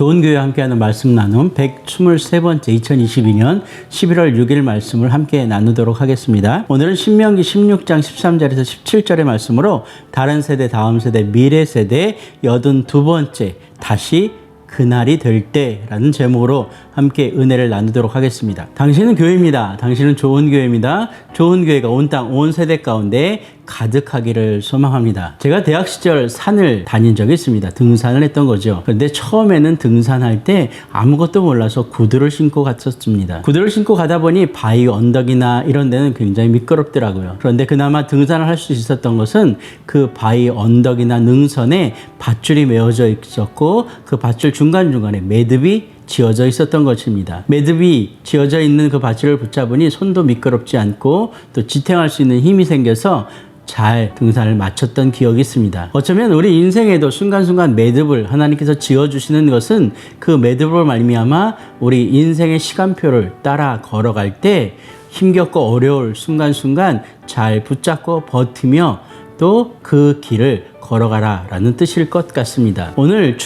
좋은 교회 함께하는 말씀 나눔 123번째 2022년 11월 6일 말씀을 함께 나누도록 하겠습니다. 오늘은 신명기 16장 13절에서 17절의 말씀으로 다른 세대, 다음 세대, 미래 세대 82번째 다시 그날이 될 때라는 제목으로 함께 은혜를 나누도록 하겠습니다. 당신은 교회입니다. 당신은 좋은 교회입니다. 좋은 교회가 온 땅, 온 세대 가운데 가득하기를 소망합니다. 제가 대학 시절 산을 다닌 적이 있습니다. 등산을 했던 거죠. 그런데 처음에는 등산할 때 아무것도 몰라서 구두를 신고 갔었습니다. 구두를 신고 가다 보니 바위 언덕이나 이런 데는 굉장히 미끄럽더라고요. 그런데 그나마 등산을 할 수 있었던 것은 그 바위 언덕이나 능선에 밧줄이 메어져 있었고 그 밧줄 중간중간에 매듭이 지어져 있었던 것입니다. 매듭이 지어져 있는 그 밧줄을 붙잡으니 손도 미끄럽지 않고 또 지탱할 수 있는 힘이 생겨서 잘 등산을 마쳤던 기억이 있습니다. 어쩌면 우리 인생에도 순간순간 매듭을 하나님께서 지어주시는 것은 그 매듭으로 말미암아 우리 인생의 시간표를 따라 걸어갈 때 힘겹고 어려울 순간순간 잘 붙잡고 버티며 또 그 길을 걸어가라 라는 뜻일 것 같습니다. 오늘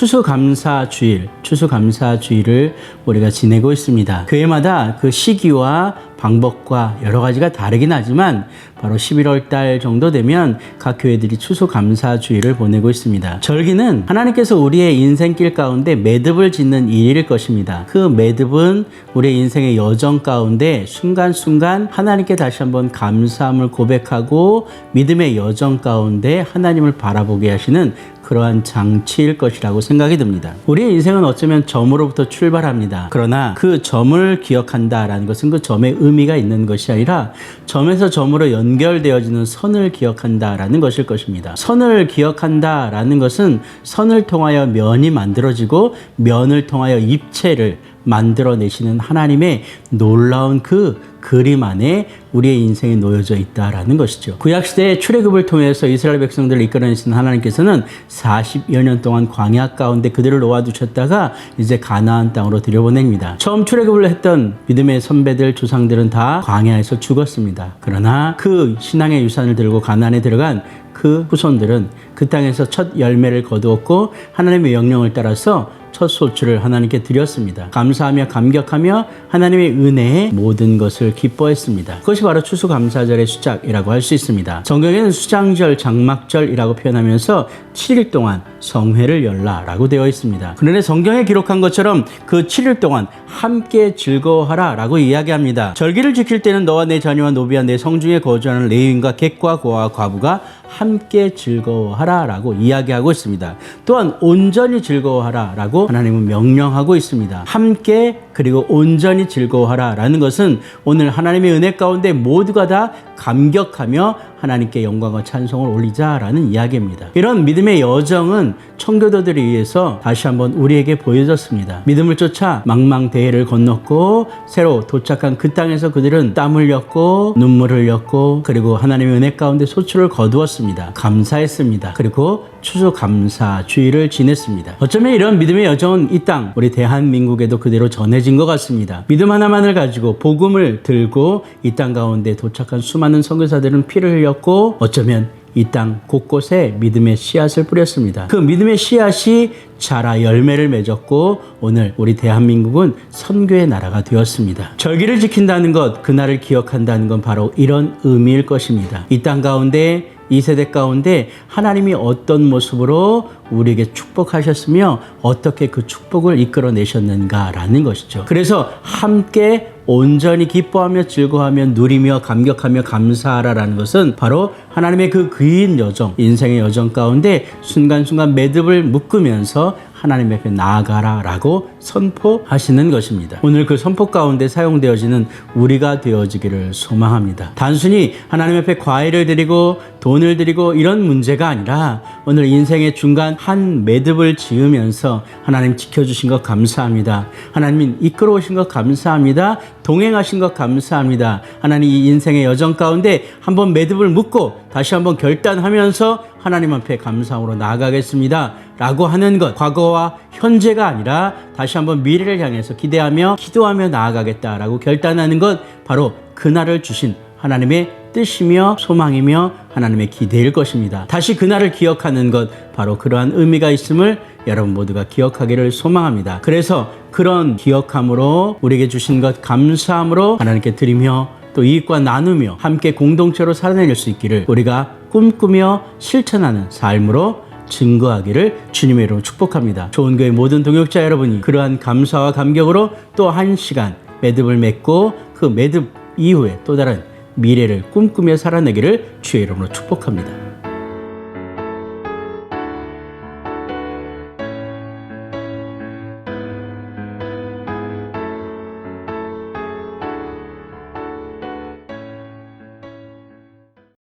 추수감사주일을 우리가 지내고 있습니다. 교회마다 그 시기와 방법과 여러 가지가 다르긴 하지만 바로 11월 달 정도 되면 각 교회들이 추수감사주일을 보내고 있습니다. 절기는 하나님께서 우리의 인생길 가운데 매듭을 짓는 일일 것입니다. 그 매듭은 우리의 인생의 여정 가운데 순간순간 하나님께 다시 한번 감사함을 고백하고 믿음의 여정 가운데 하나님을 바라보게 하시는 그러한 장치일 것이라고 생각이 듭니다. 우리의 인생은 어쩌면 점으로부터 출발합니다. 그러나 그 점을 기억한다라는 것은 그 점의 의미가 있는 것이 아니라 점에서 점으로 연결되어지는 선을 기억한다라는 것일 것입니다. 선을 기억한다라는 것은 선을 통하여 면이 만들어지고 면을 통하여 입체를 만들어내시는 하나님의 놀라운 그 그림 안에 우리의 인생이 놓여져 있다라는 것이죠. 구약시대의 출애굽을 통해서 이스라엘 백성들을 이끌어내신 하나님께서는 40여 년 동안 광야 가운데 그들을 놓아두셨다가 이제 가나안 땅으로 들여보냅니다. 처음 출애굽을 했던 믿음의 선배들, 조상들은 다 광야에서 죽었습니다. 그러나 그 신앙의 유산을 들고 가나안에 들어간 그 후손들은 그 땅에서 첫 열매를 거두었고 하나님의 명령을 따라서 첫 소출을 하나님께 드렸습니다. 감사하며 감격하며 하나님의 은혜에 모든 것을 기뻐했습니다. 그것이 바로 추수감사절의 시작이라고 할 수 있습니다. 성경에는 수장절, 장막절이라고 표현하면서 7일 동안 성회를 열라라고 되어 있습니다. 그런데 성경에 기록한 것처럼 그 7일 동안 함께 즐거워하라 라고 이야기합니다. 절기를 지킬 때는 너와 내 자녀와 노비와 내 성중에 거주하는 레위인과 객과 고아와 과부가 함께 즐거워하라 라고 이야기하고 있습니다. 또한 온전히 즐거워하라 라고 하나님은 명령하고 있습니다. 함께 그리고 온전히 즐거워하라 라는 것은 오늘 하나님의 은혜 가운데 모두가 다 감격하며 하나님께 영광과 찬송을 올리자라는 이야기입니다. 이런 믿음의 여정은 청교도들에 의해서 다시 한번 우리에게 보여졌습니다. 믿음을 쫓아 망망대해를 건넜고 새로 도착한 그 땅에서 그들은 땀 흘렸고 눈물 흘렸고 그리고 하나님의 은혜 가운데 소출을 거두었습니다. 감사했습니다. 그리고 추수감사주일을 지냈습니다. 어쩌면 이런 믿음의 여정은 이 땅 우리 대한민국에도 그대로 전해진 것 같습니다. 믿음 하나만을 가지고 복음을 들고 이 땅 가운데 도착한 수많은 선교사들은 피를 흘렸고 어쩌면 이 땅 곳곳에 믿음의 씨앗을 뿌렸습니다. 그 믿음의 씨앗이 자라 열매를 맺었고 오늘 우리 대한민국은 선교의 나라가 되었습니다. 절기를 지킨다는 것, 그날을 기억한다는 건 바로 이런 의미일 것입니다. 이 땅 가운데 이 세대 가운데 하나님이 어떤 모습으로 우리에게 축복하셨으며 어떻게 그 축복을 이끌어내셨는가라는 것이죠. 그래서 함께 온전히 기뻐하며 즐거워하며 누리며 감격하며 감사하라라는 것은 바로 하나님의 그 긴 여정, 인생의 여정 가운데 순간순간 매듭을 묶으면서 하나님 앞에 나아가라라고 선포하시는 것입니다. 오늘 그 선포 가운데 사용되어지는 우리가 되어지기를 소망합니다. 단순히 하나님 앞에 과일을 드리고 돈을 드리고 이런 문제가 아니라 오늘 인생의 중간 한 매듭을 지으면서 하나님 지켜주신 것 감사합니다. 하나님 이끌어 오신 것 감사합니다. 동행하신 것 감사합니다. 하나님 이 인생의 여정 가운데 한번 매듭을 묶고 다시 한번 결단하면서 하나님 앞에 감사함으로 나아가겠습니다 라고 하는 것, 과거와 현재가 아니라 다시 한번 미래를 향해서 기대하며 기도하며 나아가겠다라고 결단하는 것, 바로 그날을 주신 하나님의 뜻이며 소망이며 하나님의 기대일 것입니다. 다시 그날을 기억하는 것, 바로 그러한 의미가 있음을 여러분 모두가 기억하기를 소망합니다. 그래서 그런 기억함으로 우리에게 주신 것 감사함으로 하나님께 드리며 또 이익과 나누며 함께 공동체로 살아낼 수 있기를 우리가 꿈꾸며 실천하는 삶으로 증거하기를 주님의 이름으로 축복합니다. 좋은 교회 모든 동역자 여러분이 그러한 감사와 감격으로 또 한 시간 매듭을 맺고 그 매듭 이후에 또 다른 미래를 꿈꾸며 살아내기를 주의 이름으로 축복합니다.